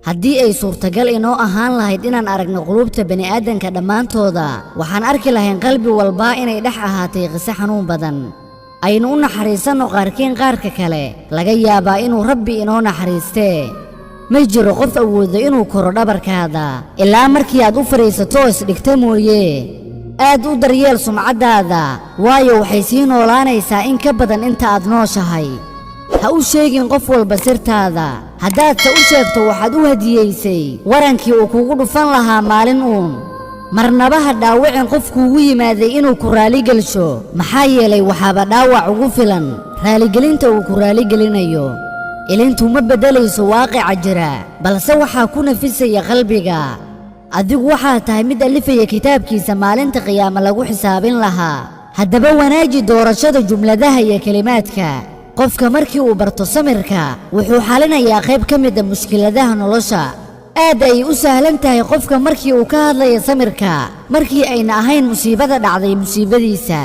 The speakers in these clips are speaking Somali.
haddii ay suurtagal inoo ahaan lahayd inaan aragno qulubta bani'aadanka dhammaantooda waxaan arki lahayn qalbi walba inay dhex ahaatay qiso xanuun badan aynu u naxariisanno qaarkiin qaarka kale laga yaabaa inuu rabbi inoo naxariistee ma jiro qof awooda inuu koro dhabarkaada ilaa markii aad u fadhiisato isdhigta mooye aad u daryeel sumcaddaada waayo waxay sii noolaanaysaa in ka badan inta aad nooshahay ha u sheegin qof walba sirtaada haddaadse u sheegto waxaad u hadiyeysay warankii uu kugu dhufan lahaa maalin uun marnaba ha dhaawicin qof kuugu yimaaday inuu ku raaligelsho maxaa yeelay waxaaba dhaawac ugu filan raaligelinta uu ku raaligelinayo ilintu ma beddelayso waaqica jira balse waxaa ku nafisaya qalbiga adigu waxaa tahay mid alifaya kitaabkiisa maalinta qiyaama lagu xisaabin lahaa haddaba wanaaji doorashada jumladaha iyo kelimaadka qofka markii uu barto samirka wuxuu xalinayaa qayb ka mid ah mushkiladaha nolosha aad ay u sahlan tahay qofka markii uu ka hadlayo samirka markii ayna ahayn musiibada dhacday musiibadiisa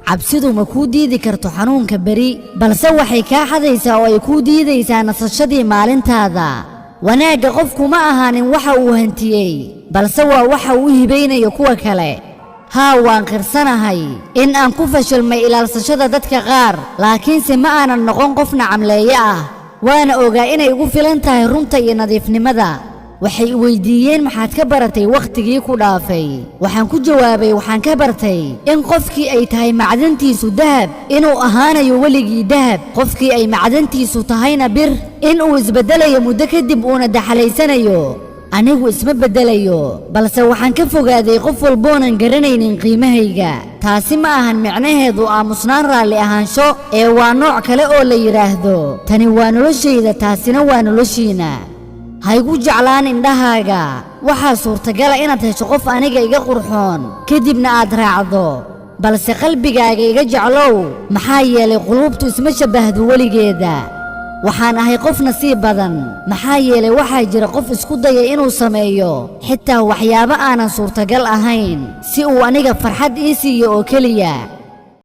cabsidu ma kuu diidi karto xanuunka beri balse waxay kaa xadaysaa oo ay kuu diidaysaa nasashadii maalintaada wanaagga qofku ma ahaanin waxa uu hantiyey balse waa waxa uu hibaynayo kuwa kale haa waan qirsanahay in aan ku fashilmay ilaalsashada dadka qaar laakiinse ma aanan noqon qof nacamleeye ah waana ogaa inay ugu filan tahay runta iyo nadiifnimada waxay weydiiyeen maxaad ka baratay wakhtigii ku dhaafay waxaan ku jawaabay waxaan ka bartay in qofkii ay tahay macdantiisu dahab inuu ahaanayo weligii dahab qofkii ay macdantiisu tahayna bir inuu isbeddelayo muddo kadib uuna daxalaysanayo anigu isma beddelayo balse waxaan ka fogaaday qof walboonan garanaynin qiimahayga taasi ma ahan micnaheedu aamusnaan raalli ahaansho ee waa nooc kale oo la yidhaahdo tani waa noloshayda taasina waa noloshiina haygu jeclaan indhahaaga waxaa suurtagala inaad hesho qof aniga iga qurxoon kadibna aad raacdo balse qalbigaaga iga jeclow maxaa yeelay quluubtu isma shabbahdo weligeeda waxaan ahay qof nasiib badan maxaa yeelay waxaa jira qof isku daya inuu sameeyo xitaa waxyaabo aanan suurtagal ahayn si uu aniga farxad ii siiyo oo keliya